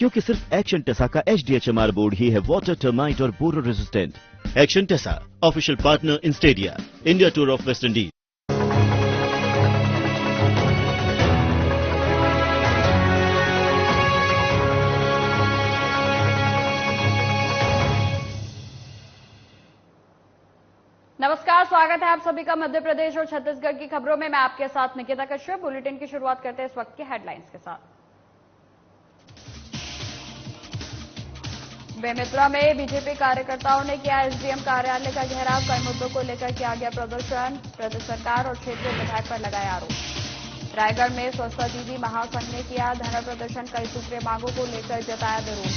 क्योंकि सिर्फ एक्शन टेसा का HDHMR बोर्ड ही है वाटर, टर्माइट और borer resistant. Action Tesa, official partner in stadia, India tour of West Indies. नमस्कार, स्वागत है आप सभी का मध्य प्रदेश और छत्तीसगढ़ की खबरों में। मैं आपके साथ निकिता कश्यप। बुलेटिन की शुरुआत करते हैं इस वक्त के हेडलाइंस के साथ। बेमेतरा में बीजेपी कार्यकर्ताओं ने किया एसडीएम कार्यालय का घेराव। कई मुद्दों को लेकर किया गया प्रदर्शन। प्रदेश सरकार और क्षेत्रीय विधायक पर लगाया आरोप। रायगढ़ में स्वच्छता दीदी महासंघ ने किया धरना प्रदर्शन। कई सूत्रीय मांगों को लेकर जताया विरोध।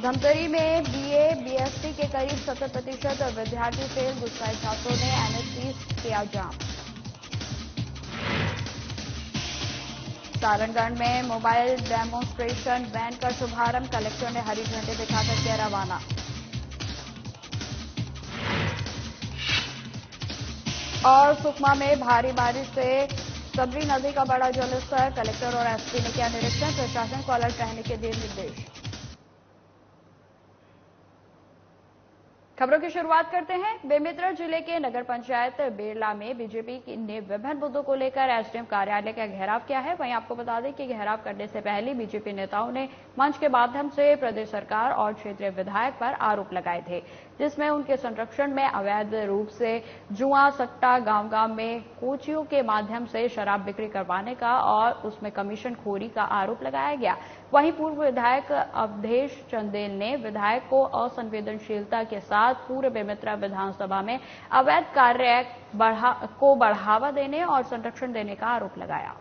धमतरी में बीए बीएससी के करीब 70% विद्यार्थी फेल। गुस्साए छात्रों ने एनएसपी किया जाम। सारंगगढ़ में मोबाइल डेमोन्स्ट्रेशन वैन का शुभारंभ। कलेक्टर ने हरी झंडी दिखाकर किया रवाना। और सुकमा में भारी बारिश से सबरी नदी का बड़ा जलस्तर। कलेक्टर और एसपी ने किया निरीक्षण। प्रशासन को अलर्ट रहने के दिए निर्देश। खबरों की शुरुआत करते हैं। बेमेतरा जिले के नगर पंचायत बेरला में बीजेपी ने विभिन्न मुद्दों को लेकर एसडीएम कार्यालय का घेराव किया है। वहीं आपको बता दें कि घेराव करने से पहले बीजेपी नेताओं ने मंच के माध्यम से प्रदेश सरकार और क्षेत्रीय विधायक पर आरोप लगाए थे, जिसमें उनके संरक्षण में अवैध रूप से जुआ सट्टा, गांव-गांव में कोचियों के माध्यम से शराब बिक्री करवाने का और उसमें कमीशन खोरी का आरोप लगाया गया। वहीं पूर्व विधायक अवधेश चंदेल ने विधायक को असंवेदनशीलता के साथ पूरे बेमेतरा विधानसभा में अवैध कार्य को बढ़ावा देने और संरक्षण देने का आरोप लगाया।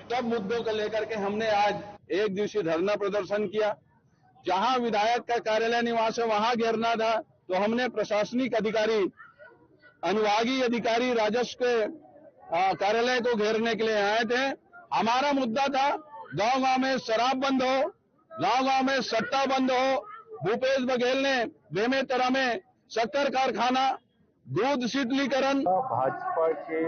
सब मुद्दों को लेकर के हमने आज एक दिवसीय धरना प्रदर्शन किया। जहां विधायक का कार्यालय निवास है वहां घेरना था, तो हमने प्रशासनिक अधिकारी, अनुभागीय अधिकारी राजस्व के कार्यालय को घेरने के लिए आए थे। हमारा मुद्दा था गांव-गांव में शराब बंद हो, गांव-गांव में सट्टा बंद हो। भूपेश बघेल ने बेमेतरा में शक्कर कारखाना, दूध शीतलीकरण। भाजपा के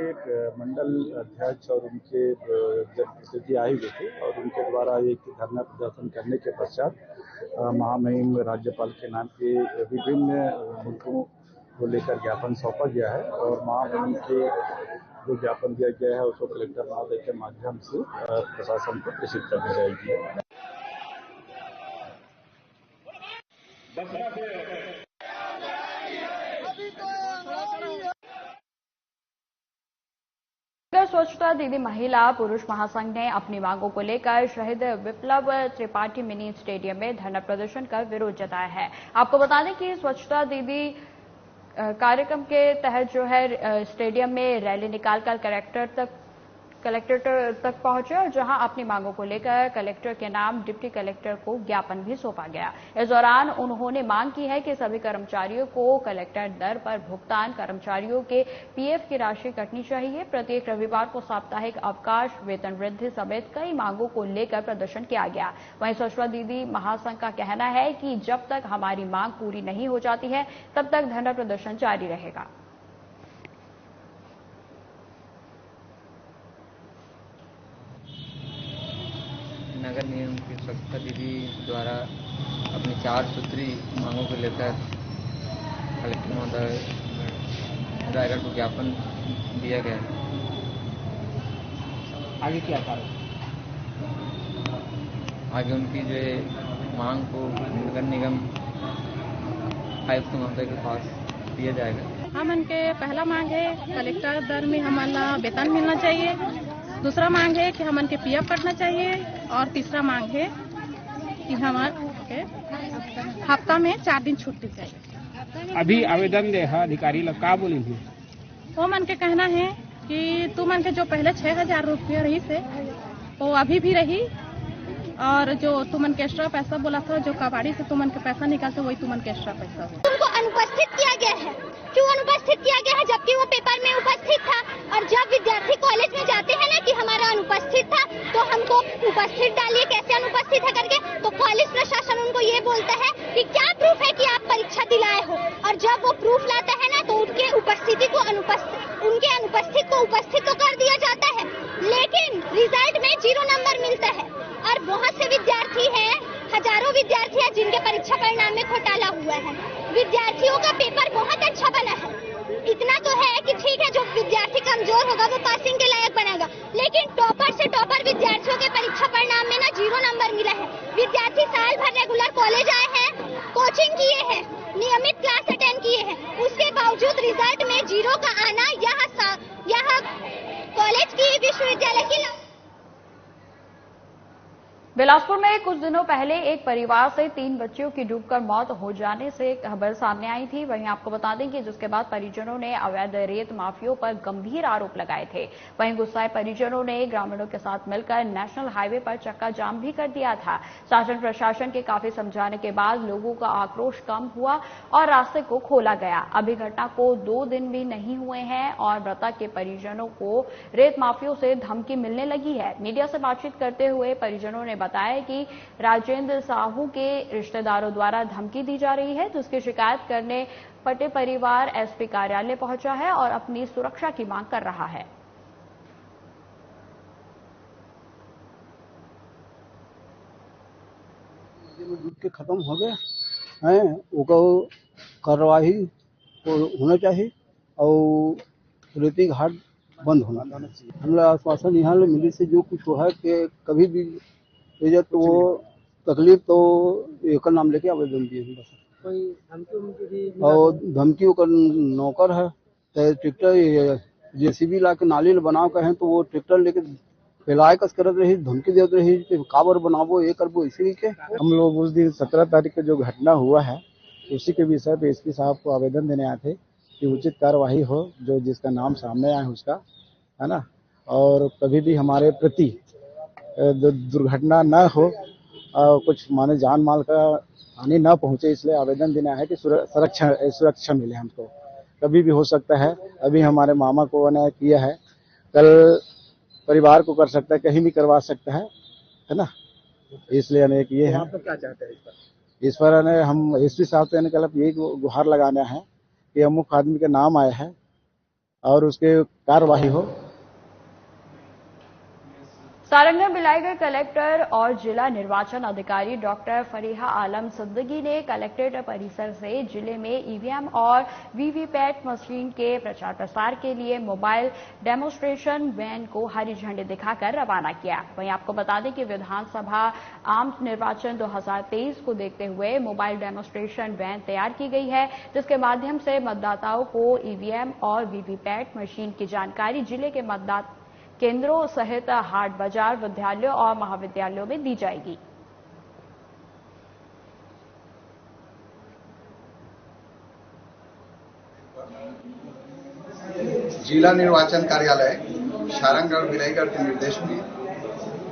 मंडल अध्यक्ष और उनके जनप्रतिनिधि आए हुए थे और उनके द्वारा एक धरना प्रदर्शन करने के पश्चात महामहिम राज्यपाल के नाम के विभिन्न मुद्दों को लेकर ज्ञापन सौंपा गया है और महामहिम के जो ज्ञापन दिया गया है उसको कलेक्टर महोदय के माध्यम से प्रशासन को प्रेषित कर दी जाएगी। स्वच्छता दीदी महिला पुरुष महासंघ ने अपनी मांगों को लेकर शहीद विप्लव त्रिपाठी मिनी स्टेडियम में धरना प्रदर्शन कर विरोध जताया है। आपको बता दें कि स्वच्छता दीदी कार्यक्रम के तहत जो है स्टेडियम में रैली निकालकर कलेक्टर तक पहुंचे और जहां अपनी मांगों को लेकर कलेक्टर के नाम डिप्टी कलेक्टर को ज्ञापन भी सौंपा गया। इस दौरान उन्होंने मांग की है कि सभी कर्मचारियों को कलेक्टर दर पर भुगतान, कर्मचारियों के पीएफ की राशि कटनी चाहिए, प्रत्येक रविवार को साप्ताहिक अवकाश, वेतन वृद्धि समेत कई मांगों को लेकर प्रदर्शन किया गया। वहीं स्वच्छता दीदी महासंघ का कहना है कि जब तक हमारी मांग पूरी नहीं हो जाती है तब तक धरना प्रदर्शन जारी रहेगा। नगर निगम की स्वच्छता दीदी द्वारा अपनी 4 सूत्री मांगों को लेकर कलेक्टर महोदय रायगढ़ को ज्ञापन दिया गया है। आगे क्या कारण? आगे उनकी जो मांग को नगर निगम आयुक्त महोदय के पास दिया जाएगा। हम उनके पहला मांग है कलेक्टर दर में हमारा वेतन मिलना चाहिए, दूसरा मांग है कि हम उनके पीएफ कटना चाहिए और तीसरा मांग है कि हमारे हफ्ता में 4 दिन छुट्टी चाहिए। अभी आवेदन दे अधिकारी लोग का बोलेंगे? वो मन के कहना है कि तू मन के जो पहले 6,000 रुपये रही थे वो अभी भी रही और जो तुमन के एक्स्ट्रा पैसा बोला था, जो कबाड़ी से तुमन के पैसा निकालते वही तुमन के एक्स्ट्रा पैसा हो। उनको अनुपस्थित किया गया है। क्यों अनुपस्थित किया गया है? जबकि वो पेपर में उपस्थित था। और जब विद्यार्थी कॉलेज में जाते हैं ना कि हमारा अनुपस्थित था, तो हमको उपस्थित डालिए, कैसे अनुपस्थित है करके, तो कॉलेज प्रशासन उनको ये बोलता है कि क्या प्रूफ है कि आप परीक्षा दिलाए हो। और जब वो प्रूफ लाता है ना तो उनके अनुपस्थित को उपस्थित तो कर दिया जाता है, लेकिन रिजल्ट में 0 नंबर मिलता है। और बहुत से विद्यार्थी हैं, हजारों विद्यार्थी हैं जिनके परीक्षा परिणाम में घोटाला हुआ है। विद्यार्थियों का पेपर बहुत अच्छा बना है। इतना तो है कि ठीक है, जो विद्यार्थी कमजोर होगा वो पासिंग के लायक बनेगा, लेकिन टॉपर से टॉपर विद्यार्थियों के परीक्षा परिणाम में ना 0 नंबर मिला है। विद्यार्थी साल भर रेगुलर कॉलेज आए हैं, कोचिंग किए हैं, नियमित क्लास अटेंड किए हैं, उसके बावजूद रिजल्ट में 0 का आना यह कॉलेज की, विश्वविद्यालय की। बिलासपुर में कुछ दिनों पहले एक परिवार से 3 बच्चियों की डूबकर मौत हो जाने से खबर सामने आई थी। वहीं आपको बता दें कि जिसके बाद परिजनों ने अवैध रेत माफियों पर गंभीर आरोप लगाए थे। वहीं गुस्साए परिजनों ने ग्रामीणों के साथ मिलकर नेशनल हाईवे पर चक्का जाम भी कर दिया था। शासन प्रशासन के काफी समझाने के बाद लोगों का आक्रोश कम हुआ और रास्ते को खोला गया। अभी घटना को 2 दिन भी नहीं हुए हैं और मृतक के परिजनों को रेत माफियों से धमकी मिलने लगी है। मीडिया से बातचीत करते हुए परिजनों ने बताया कि राजेंद्र साहू के रिश्तेदारों द्वारा धमकी दी जा रही है, जिसकी शिकायत करने पटे परिवार एसपी कार्यालय पहुंचा है और अपनी सुरक्षा की मांग कर रहा है। डूब के खत्म हो गए हैं, वो कार्रवाई होना चाहिए और रेती घाट बंद होना चाहिए। हमारा आश्वासन यहाँ मिली से जो कुछ हुआ है कि कभी भी तो वो तकलीफ तो एक नाम लेके आवेदन दिए हैं। बस कोई और धमकी का नौकर है, ट्रैक्टर जेसीबी ला के नाली बनाओ कहें तो वो ट्रैक्टर लेके फैलाए कस करत रही, धमकी देते रही कि काबर बनाबो ये करबो, इसी के हम लोग उस दिन 17 तारीख को जो घटना हुआ है उसी के विषय पे एसपी साहब को आवेदन देने आए थे कि उचित कार्यवाही हो, जो जिसका नाम सामने आए उसका, है ना, और कभी भी हमारे प्रति दुर्घटना न हो और कुछ माने जान माल का हानि न पहुंचे, इसलिए आवेदन देना है कि सुरक्षा मिले हमको। कभी भी हो सकता है, अभी हमारे मामा को अन्याय किया है, कल परिवार को कर सकता है, कहीं भी करवा सकता है ना, इसलिए अनेक ये है। आप क्या चाहते हैं इस पर हम एसपी साहब से यही गुहार लगाना है कि अमुक आदमी का नाम आया है और उसके कार्रवाई हो। सारंगगढ़ बिलाईगढ़ कलेक्टर और जिला निर्वाचन अधिकारी डॉक्टर फरीहा आलम सिद्दीकी ने कलेक्ट्रेट परिसर से जिले में ईवीएम और वीवीपैट मशीन के प्रचार प्रसार के लिए मोबाइल डेमोन्स्ट्रेशन वैन को हरी झंडी दिखाकर रवाना किया। वहीं आपको बता दें कि विधानसभा आम निर्वाचन 2023 को देखते हुए मोबाइल डेमोन्स्ट्रेशन वैन तैयार की गई है, जिसके माध्यम से मतदाताओं को ईवीएम और वीवीपैट मशीन की जानकारी जिले के मतदाता केंद्रों सहित हाट बाजार, विद्यालयों और महाविद्यालयों में दी जाएगी। जिला निर्वाचन कार्यालय सारंगगढ़ बिलाईगढ़ के निर्देश में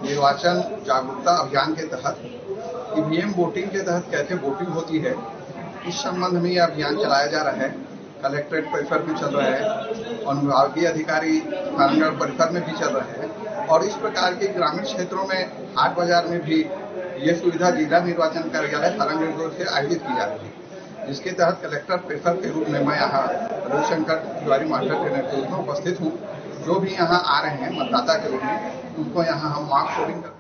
निर्वाचन जागरूकता अभियान के तहत ईवीएम वोटिंग के तहत कैसे वोटिंग होती है, इस संबंध में यह अभियान चलाया जा रहा है। कलेक्ट्रेट परिसर में चल रहा है, अनुविभागीय अधिकारी सारंगगढ़ परिसर में भी चल रहे हैं और इस प्रकार के ग्रामीण क्षेत्रों में हाट बाजार में भी ये सुविधा जिला निर्वाचन कार्यालय सारंगगढ़ से आयोजित की जा रही है, जिसके तहत कलेक्टर परिसर के रूप में मैं यहाँ रविशंकर तिवारी मास्टर के नेतृत्व में उपस्थित हूँ। जो भी यहाँ आ रहे हैं मतदाता के रूप में, उनको यहाँ हम मार्क्स कोडिंग करते हैं।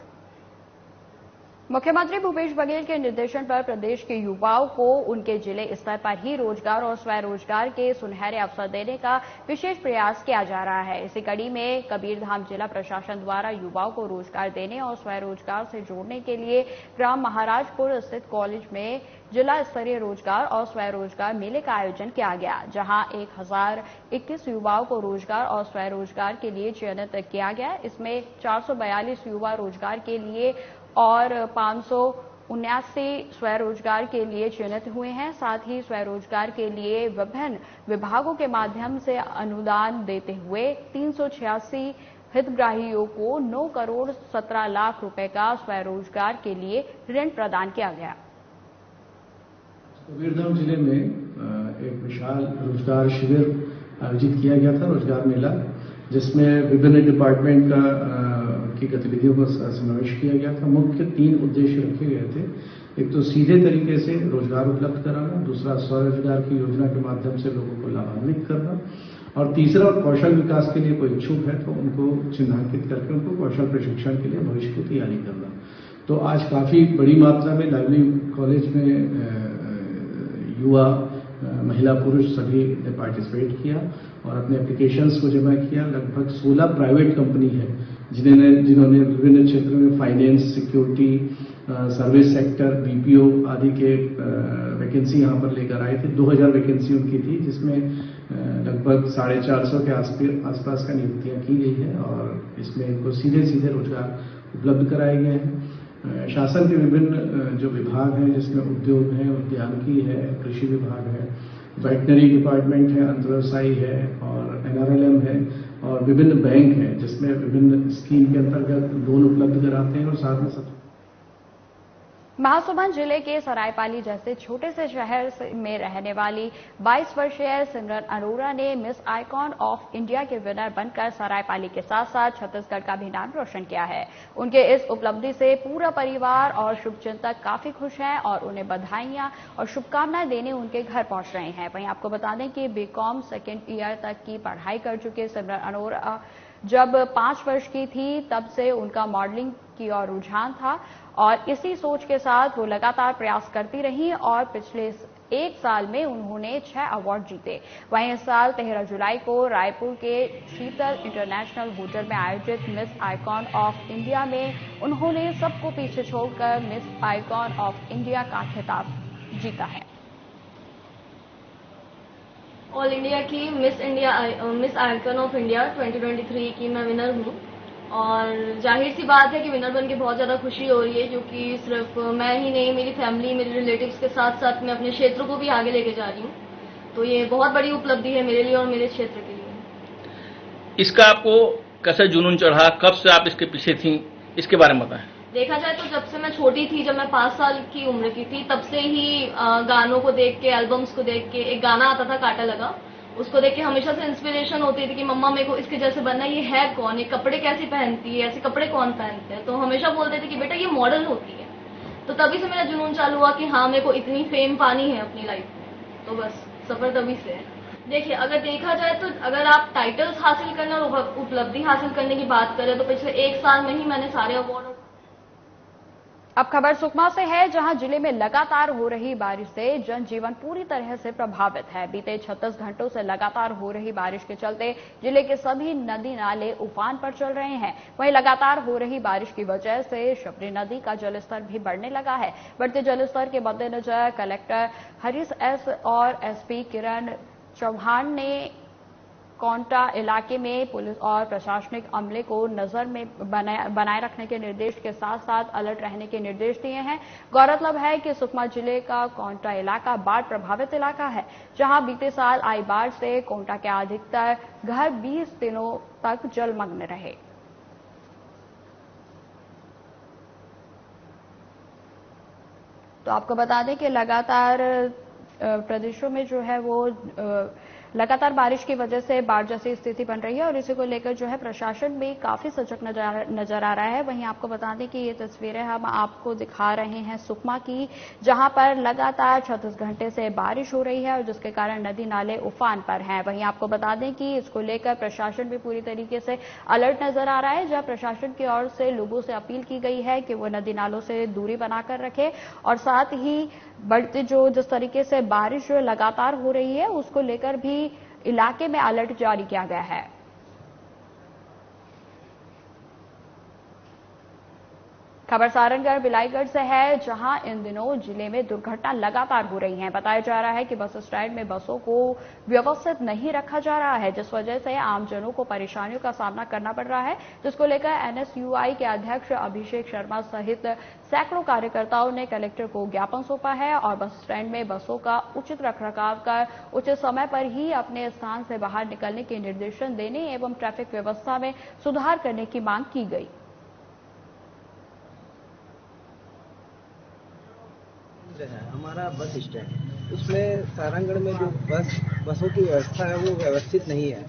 मुख्यमंत्री भूपेश बघेल के निर्देशन पर प्रदेश के युवाओं को उनके जिले स्तर पर ही रोजगार और स्वरोजगार के सुनहरे अवसर देने का विशेष प्रयास किया जा रहा है। इसी कड़ी में कबीरधाम जिला प्रशासन द्वारा युवाओं को रोजगार देने और स्वरोजगार से जोड़ने के लिए ग्राम महाराजपुर स्थित कॉलेज में जिला स्तरीय रोजगार और स्वरोजगार मेले का आयोजन किया गया, जहां 1021 युवाओं को रोजगार और स्वरोजगार के लिए चयनित किया गया। इसमें 442 युवा रोजगार के लिए और 579 स्वरोजगार के लिए चयनित हुए हैं। साथ ही स्वरोजगार के लिए विभिन्न विभागों के माध्यम से अनुदान देते हुए 386 हितग्राहियों को 9 करोड़ 17 लाख रुपए का स्वरोजगार के लिए ऋण प्रदान किया गया। कबीरधाम जिले में एक विशाल रोजगार शिविर आयोजित किया गया था, रोजगार मेला, जिसमें विभिन्न डिपार्टमेंट की गतिविधियों का समावेश किया गया था। मुख्य 3 उद्देश्य रखे गए थे। एक तो सीधे तरीके से रोजगार उपलब्ध कराना, दूसरा स्वरोजगार की योजना के माध्यम से लोगों को लाभान्वित करना और तीसरा, कौशल विकास के लिए कोई इच्छुक है तो उनको चिन्हांकित करके उनको कौशल प्रशिक्षण के लिए भविष्य की तैयारी करना। तो आज काफी बड़ी मात्रा में लाइवली कॉलेज में युवा, महिला, पुरुष सभी ने पार्टिसिपेट किया और अपने एप्लीकेशंस को जमा किया। लगभग 16 प्राइवेट कंपनी है जिन्होंने विभिन्न क्षेत्रों में finance, security, service sector, BPO आदि के वैकेंसी यहाँ पर लेकर आए थे। 2000 वैकेंसी उनकी थी, जिसमें लगभग 450 के आसपास का नियुक्तियां की गई है और इसमें इनको सीधे रोजगार उपलब्ध कराए गए हैं। शासन के विभिन्न जो विभाग हैं, जिसमें उद्योग है, उद्यानिकी है, कृषि विभाग है, वेटनरी डिपार्टमेंट है, अंतरव्यवसायी है और NRLM है और विभिन्न बैंक हैं, जिसमें विभिन्न स्कीम के अंतर्गत लोन उपलब्ध कराते हैं और साथ में महासमुंद जिले के सरायपाली जैसे छोटे से शहर में रहने वाली 22 वर्षीय सिमरन अरोड़ा ने मिस आइकॉन ऑफ इंडिया के विनर बनकर सरायपाली के साथ साथ छत्तीसगढ़ का भी नाम रोशन किया है। उनके इस उपलब्धि से पूरा परिवार और शुभचिंतक काफी खुश हैं और उन्हें बधाइयां और शुभकामनाएं देने उनके घर पहुंच रहे हैं। वहीं आपको बता दें कि BCom सेकेंड ईयर तक की पढ़ाई कर चुके सिमरन अरोड़ा जब 5 वर्ष की थी तब से उनका मॉडलिंग की ओर रुझान था और इसी सोच के साथ वो लगातार प्रयास करती रही और पिछले 1 साल में उन्होंने 6 अवार्ड जीते। वहीं इस साल 13 जुलाई को रायपुर के शीतल इंटरनेशनल होटल में आयोजित मिस आइकॉन ऑफ इंडिया में उन्होंने सबको पीछे छोड़कर मिस आइकॉन ऑफ इंडिया का खिताब जीता है। ऑल इंडिया की मिस आइकॉन ऑफ इंडिया 2023 की मैं विनर हूँ और जाहिर सी बात है कि विनर बन के बहुत ज़्यादा खुशी हो रही है, क्योंकि सिर्फ मैं ही नहीं, मेरी फैमिली, मेरे रिलेटिव्स के साथ साथ मैं अपने क्षेत्र को भी आगे लेके जा रही हूँ। तो ये बहुत बड़ी उपलब्धि है मेरे लिए और मेरे क्षेत्र के लिए। इसका आपको कैसे जुनून चढ़ा, कब से आप इसके पीछे थी, इसके बारे में बताएं। देखा जाए तो जब से मैं छोटी थी, जब मैं 5 साल की उम्र की थी, तब से ही गानों को देख के, एल्बम्स को देख के, एक गाना आता था काटा लगा, उसको देख के हमेशा से इंस्पिरेशन होती थी कि मम्मा मेरे को इसके जैसे बनना, ये है कौन, ये कपड़े कैसे पहनती है, ऐसे कपड़े कौन पहनते हैं। तो हमेशा बोलते थे कि बेटा ये मॉडल होती है। तो तभी से मेरा जुनून चालू हुआ कि हाँ मेरे को इतनी फेम पानी है अपनी लाइफ में। तो बस सफर तभी से है। देखिए, अगर देखा जाए तो अगर आप टाइटल्स हासिल करने और उपलब्धि हासिल करने की बात करें तो पिछले 1 साल में ही मैंने सारे अवार्ड। अब खबर सुकमा से है, जहां जिले में लगातार हो रही बारिश से जनजीवन पूरी तरह से प्रभावित है। बीते 36 घंटों से लगातार हो रही बारिश के चलते जिले के सभी नदी नाले उफान पर चल रहे हैं। वहीं लगातार हो रही बारिश की वजह से शबरी नदी का जलस्तर भी बढ़ने लगा है। बढ़ते जलस्तर के मद्देनजर कलेक्टर हरीश एस और SP किरण चौहान ने कोंटा इलाके में पुलिस और प्रशासनिक अमले को नजर में बनाए रखने के निर्देश के साथ साथ अलर्ट रहने के निर्देश दिए हैं। गौरतलब है कि सुकमा जिले का कोंटा इलाका बाढ़ प्रभावित इलाका है, जहां बीते साल आई बाढ़ से कोंटा के अधिकतर घर 20 दिनों तक जलमग्न रहे। तो आपको बता दें कि लगातार प्रदेशों में जो है वो लगातार बारिश की वजह से बाढ़ जैसी स्थिति बन रही है और इसी को लेकर जो है प्रशासन भी काफी सजग नजर आ रहा है। वहीं आपको बता दें कि ये तस्वीरें हम आपको दिखा रहे हैं सुकमा की, जहां पर लगातार 36 घंटे से बारिश हो रही है और जिसके कारण नदी नाले उफान पर हैं। वहीं आपको बता दें कि इसको लेकर प्रशासन भी पूरी तरीके से अलर्ट नजर आ रहा है, जहां प्रशासन की ओर से लोगों से अपील की गई है कि वो नदी नालों से दूरी बनाकर रखे और साथ ही बढ़ते जिस तरीके से बारिश जो लगातार हो रही है उसको लेकर भी इलाके में अलर्ट जारी किया गया है। खबर सारंगगढ़ बिलाईगढ़ से है, जहां इन दिनों जिले में दुर्घटना लगातार हो रही हैं। बताया जा रहा है कि बस स्टैंड में बसों को व्यवस्थित नहीं रखा जा रहा है, जिस वजह से आमजनों को परेशानियों का सामना करना पड़ रहा है, जिसको लेकर NSUI के अध्यक्ष अभिषेक शर्मा सहित सैकड़ों कार्यकर्ताओं ने कलेक्टर को ज्ञापन सौंपा है और बस स्टैंड में बसों का उचित रखरखाव कर उचित समय पर ही अपने स्थान से बाहर निकलने के निर्देशन देने एवं ट्रैफिक व्यवस्था में सुधार करने की मांग की गई। हमारा बस स्टैंड, उसमें सारंगगढ़ में जो बसों की व्यवस्था है वो व्यवस्थित नहीं है।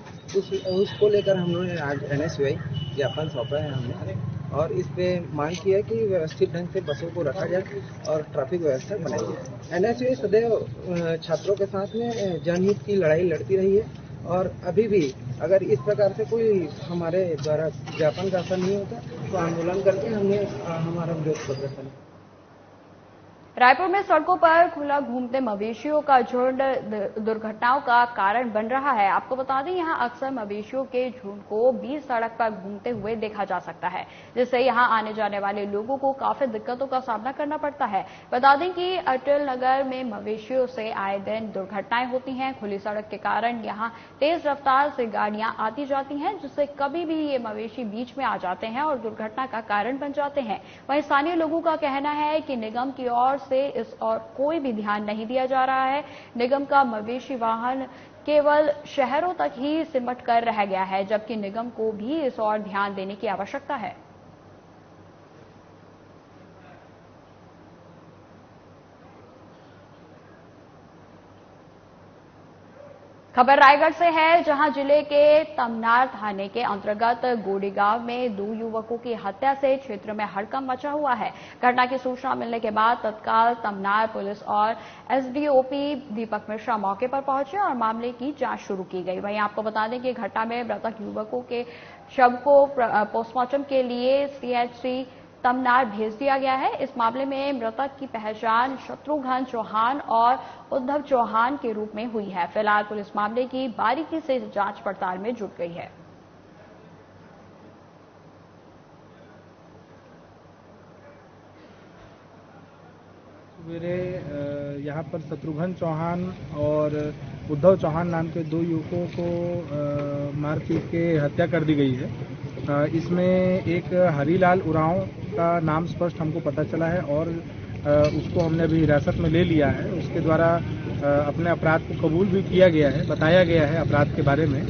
उसको लेकर हम लोगों ने आज NSUI ज्ञापन सौंपा है हमने और इस पे मांग की है कि व्यवस्थित ढंग से बसों को रखा जाए और ट्रैफिक व्यवस्था बनाई जाए। NSUI सदैव छात्रों के साथ में जनहित की लड़ाई लड़ती रही है और अभी भी अगर इस प्रकार से कोई हमारे द्वारा ज्ञापन का असर नहीं होता तो आंदोलन करके हमने हमारा विरोध प्रदर्शन। रायपुर में सड़कों पर खुला घूमते मवेशियों का झुंड दुर्घटनाओं का कारण बन रहा है। आपको बता दें, यहां अक्सर मवेशियों के झुंड को बीच सड़क पर घूमते हुए देखा जा सकता है, जिससे यहां आने जाने वाले लोगों को काफी दिक्कतों का सामना करना पड़ता है। बता दें कि अटल नगर में मवेशियों से आए दिन दुर्घटनाएं होती हैं। खुली सड़क के कारण यहां तेज रफ्तार से गाड़ियां आती जाती हैं, जिससे कभी भी ये मवेशी बीच में आ जाते हैं और दुर्घटना का कारण बन जाते हैं। वहीं स्थानीय लोगों का कहना है कि निगम की ओर से इस और कोई भी ध्यान नहीं दिया जा रहा है। निगम का मवेशी वाहन केवल शहरों तक ही सिमट कर रह गया है, जबकि निगम को भी इस और ध्यान देने की आवश्यकता है। खबर रायगढ़ से है, जहां जिले के तमनार थाने के अंतर्गत गोड़ी गांव में 2 युवकों की हत्या से क्षेत्र में हड़कंप मचा हुआ है। घटना की सूचना मिलने के बाद तत्काल तमनार पुलिस और एसडीओपी दीपक मिश्रा मौके पर पहुंचे और मामले की जांच शुरू की गई। वहीं आपको बता दें कि घटना में मृतक युवकों के शव को पोस्टमार्टम के लिए सीएचसी तमनार भेज दिया गया है। इस मामले में मृतक की पहचान शत्रुघ्न चौहान और उद्धव चौहान के रूप में हुई है। फिलहाल पुलिस मामले की बारीकी से जांच पड़ताल में जुट गई है। सवेरे यहाँ पर शत्रुघ्न चौहान और उद्धव चौहान नाम के 2 युवकों को मारपीट के हत्या कर दी गई है। इसमें एक हरीलाल उरांव का नाम स्पष्ट हमको पता चला है और उसको हमने अभी हिरासत में ले लिया है। उसके द्वारा अपने अपराध को कबूल भी किया गया है, बताया गया है अपराध के बारे में।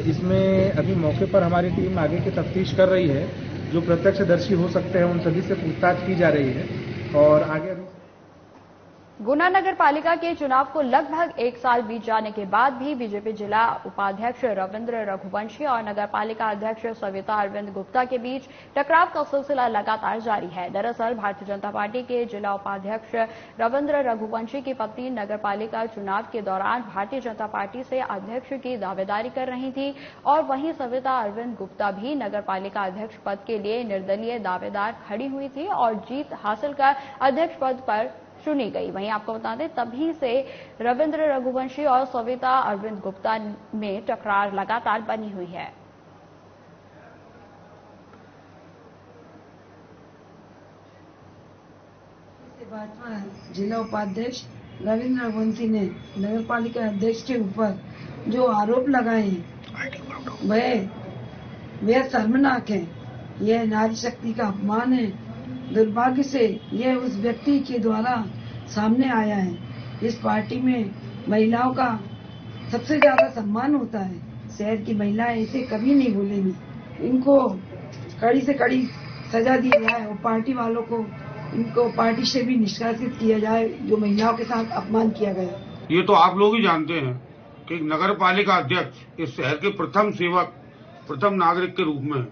इसमें अभी मौके पर हमारी टीम आगे की तफ्तीश कर रही है। जो प्रत्यक्षदर्शी हो सकते हैं उन सभी से पूछताछ की जा रही है और आगे गुना नगर पालिका के चुनाव को लगभग 1 साल बीत जाने के बाद भी बीजेपी जिला उपाध्यक्ष रविंद्र रघुवंशी और नगर पालिका अध्यक्ष सविता अरविंद गुप्ता के बीच टकराव का सिलसिला लगातार जारी है। दरअसल भारतीय जनता पार्टी के जिला उपाध्यक्ष रविंद्र रघुवंशी की पत्नी नगर पालिका चुनाव के दौरान भारतीय जनता पार्टी से अध्यक्ष की दावेदारी कर रही थी और वहीं सविता अरविंद गुप्ता भी नगर पालिका अध्यक्ष पद के लिए निर्दलीय दावेदार खड़ी हुई थी और जीत हासिल कर अध्यक्ष पद पर चुनी गई। वहीं आपको बता दें, तभी से रविंद्र रघुवंशी और सविता अरविंद गुप्ता में टकरार लगातार बनी हुई है। भाजपा जिला उपाध्यक्ष रविंद्र रघुवंशी ने नगर पालिका अध्यक्ष के ऊपर जो आरोप लगाए हैं वह शर्मनाक है। यह नारी शक्ति का अपमान है। दुर्भाग्य से यह उस व्यक्ति के द्वारा सामने आया है। इस पार्टी में महिलाओं का सबसे ज्यादा सम्मान होता है। शहर की महिलाएं ऐसे कभी नहीं बोलेंगी। इनको कड़ी से कड़ी सजा दी जाए और पार्टी वालों को इनको पार्टी से भी निष्कासित किया जाए जो महिलाओं के साथ अपमान किया गया। ये तो आप लोग ही जानते हैं कि नगर पालिका अध्यक्ष इस शहर के प्रथम सेवक, प्रथम नागरिक के रूप में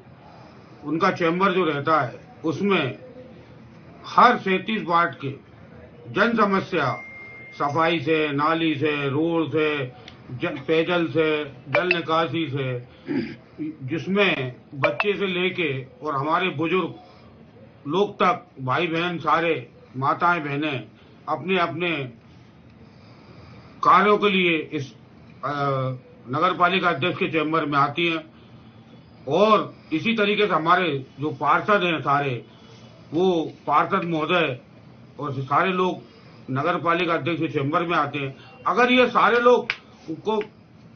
उनका चैम्बर जो रहता है उसमें हर 37 वार्ड के जन समस्या, सफाई से, नाली से, रोड से, पेयजल से, जल निकासी से, जिसमें बच्चे से लेके और हमारे बुजुर्ग लोग तक, भाई बहन सारे, माताएं बहनें अपने अपने कार्यों के लिए इस नगर पालिका अध्यक्ष के चैम्बर में आती हैं। और इसी तरीके से हमारे जो पार्षद हैं सारे, वो पार्षद महोदय और सारे लोग नगर पालिका अध्यक्ष के चैम्बर में आते हैं। अगर ये सारे लोग को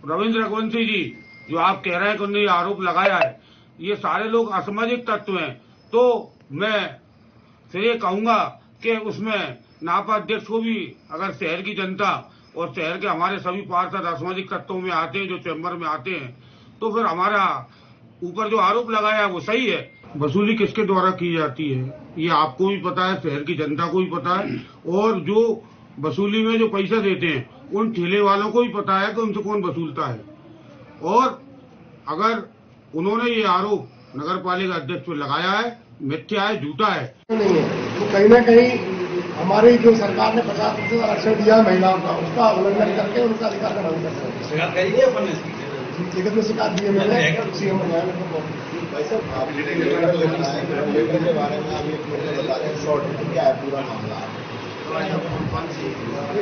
रविंद्र रघुवंशी जी जो आप कह रहे हैं कि उन्होंने आरोप लगाया है, ये सारे लोग असामाजिक तत्व हैं, तो मैं फिर ये कहूंगा कि उसमें नापा अध्यक्ष को भी अगर शहर की जनता और शहर के हमारे सभी पार्षद असामाजिक तत्वों में आते हैं, जो चैम्बर में आते हैं, तो फिर हमारा ऊपर जो आरोप लगाया है वो सही है। वसूली किसके द्वारा की जाती है ये आपको भी पता है, शहर की जनता को भी पता है, और जो वसूली में जो पैसा देते हैं उन ठेले वालों को भी पता है कि उनसे कौन वसूलता है। और अगर उन्होंने ये आरोप नगर पालिका अध्यक्ष पर लगाया है, मिथ्या है, झूठा है। नहीं है, तो कहीं ना कहीं हमारी जो सरकार ने 50% आरक्षण दिया महिलाओं का, उसका उल्लंघन करके उनका अधिकार का हनन करते हैं। शिकायत करेंगे अपन लिखित में शिकायत दी है मैंने सीएम न्यायालय को। भाई साहब, आप लेटर के बारे में आप एक बता दें शॉर्ट में क्या है पूरा मामला?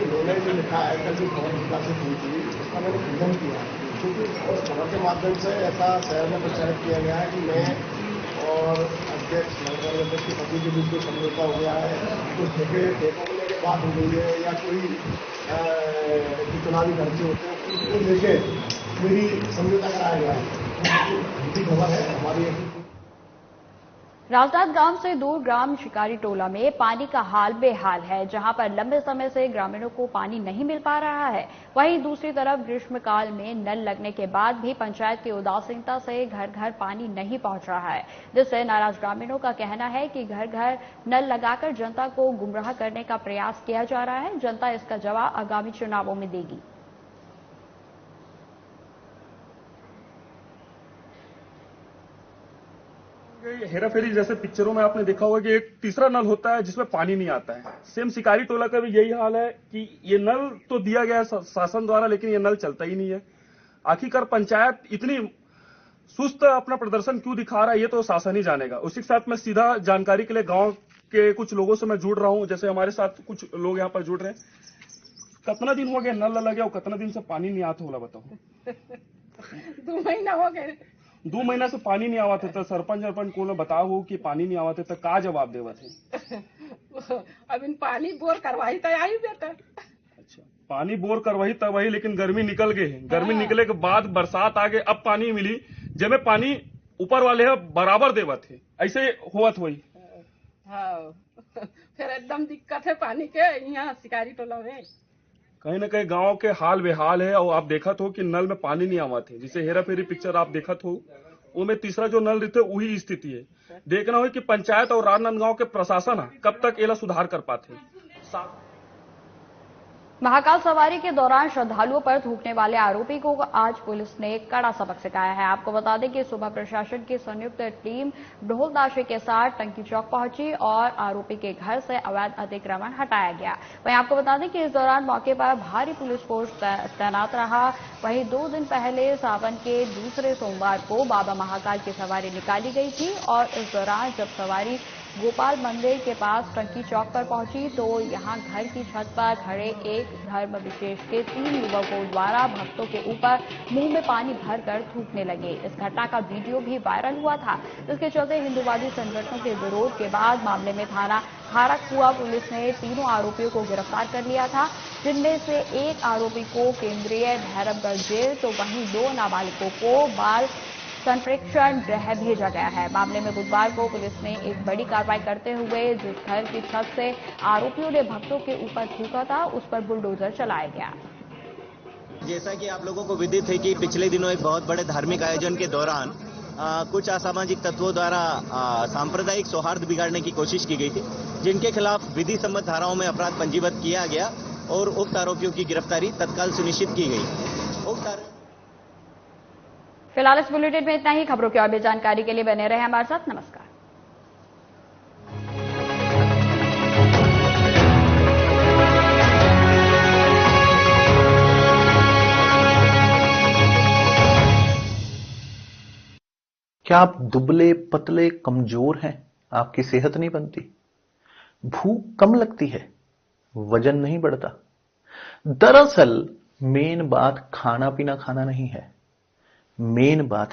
उन्होंने जो लिखा है कल जो खबर से हुई थी उसका मैंने खंडन किया, क्योंकि उस खबर के माध्यम से ऐसा शहर में प्रचारित किया गया है कि मैं और अध्यक्ष नगर अध्यक्ष के पति के बीच कोई समझौता हो गया है, कुछ ठेकों को लेकर बात हो गई है, या कोई चुनावी खर्चे होते हैं उसको लेके मेरी समझौता कराया गया है। खबर है हमारी। राजनांदगांव से दूर ग्राम शिकारी टोला में पानी का हाल बेहाल है, जहां पर लंबे समय से ग्रामीणों को पानी नहीं मिल पा रहा है। वहीं दूसरी तरफ ग्रीष्मकाल में नल लगने के बाद भी पंचायत की उदासीनता से घर घर पानी नहीं पहुंच रहा है, जिससे नाराज ग्रामीणों का कहना है कि घर घर नल लगाकर जनता को गुमराह करने का प्रयास किया जा रहा है। जनता इसका जवाब आगामी चुनावों में देगी। हेराफेरी जैसे पिक्चरों में आपने देखा होगा कि एक तीसरा नल होता है जिसमें पानी नहीं आता है। सेम शिकारी टोला का भी यही हाल है कि ये नल तो दिया गया है शासन द्वारा, लेकिन ये नल चलता ही नहीं है। आखिरकार पंचायत इतनी सुस्त अपना प्रदर्शन क्यों दिखा रहा है, ये तो शासन ही जानेगा। उसी के साथ मैं सीधा जानकारी के लिए गांव के कुछ लोगों से मैं जुड़ रहा हूं, जैसे हमारे साथ कुछ लोग यहाँ पर जुड़ रहे हैं। कितना दिन हो गया नल लगे और कितना दिन से पानी नहीं आता होला बताओ? 2 महीना हो गए। 2 महीना से पानी नहीं आवा थे, तो सरपंच को बताओ कि पानी नहीं आवा थे तो का जवाब देवा थे? अब इन पानी बोर करवाई तो आई बेटा। अच्छा, पानी बोर करवाई तब वही, लेकिन गर्मी निकल गए हैं। गर्मी निकले के बाद बरसात आ गए, अब पानी मिली, जब पानी ऊपर वाले है बराबर देवा थे, ऐसे हुआ वही। हाँ, फिर एकदम दिक्कत है पानी के यहाँ शिकारी टोला में। कहीं ना कहीं गांव के हाल बेहाल है। और आप देखा हो कि नल में पानी नहीं आवा थे, जिसे हेरा फेरी पिक्चर आप देखा हो, वो में तीसरा जो नल रहते वही स्थिति है। देखना हो कि पंचायत और राजनांदगांव के प्रशासन कब तक एला सुधार कर पाते। महाकाल सवारी के दौरान श्रद्धालुओं पर थूकने वाले आरोपी को आज पुलिस ने कड़ा सबक सिखाया है। आपको बता दें कि सुबह प्रशासन की संयुक्त टीम ढोलताशे के साथ टंकी चौक पहुंची और आरोपी के घर से अवैध अतिक्रमण हटाया गया। वहीं आपको बता दें कि इस दौरान मौके पर भारी पुलिस फोर्स तैनात रहा। वहीं 2 दिन पहले सावन के दूसरे सोमवार को बाबा महाकाल की सवारी निकाली गई थी और इस दौरान जब सवारी गोपाल मंदिर के पास टंकी चौक पर पहुंची तो यहां घर की छत पर खड़े एक धर्म विशेष के 3 युवकों द्वारा भक्तों के ऊपर मुंह में पानी भरकर थूकने लगे। इस घटना का वीडियो भी वायरल हुआ था, जिसके चलते हिंदूवादी संगठनों के विरोध के बाद मामले में थाना खारकुआ पुलिस ने तीनों आरोपियों को गिरफ्तार कर लिया था, जिनमें से एक आरोपी को केंद्रीय भैरवगढ़ जेल तो वहीं 2 नाबालिगों को बाल संप्रेक्षण गृह भेजा गया है। मामले में बुधवार को पुलिस ने एक बड़ी कार्रवाई करते हुए जिस घर की छत से आरोपियों ने भक्तों के ऊपर थूका था उस पर बुलडोजर चलाया गया। जैसा कि आप लोगों को विदित है कि पिछले दिनों एक बहुत बड़े धार्मिक आयोजन के दौरान कुछ असामाजिक तत्वों द्वारा सांप्रदायिक सौहार्द बिगाड़ने की कोशिश की गई थी, जिनके खिलाफ विधि सम्मत धाराओं में अपराध पंजीबद्ध किया गया और उक्त आरोपियों की गिरफ्तारी तत्काल सुनिश्चित की गई। फिलहाल इस बुलेटिन में इतना ही। खबरों की और भी जानकारी के लिए बने रहे हमारे साथ। नमस्कार। क्या आप दुबले पतले कमजोर हैं? आपकी सेहत नहीं बनती, भूख कम लगती है, वजन नहीं बढ़ता? दरअसल मेन बात खाना पीना खाना नहीं है, मेन बात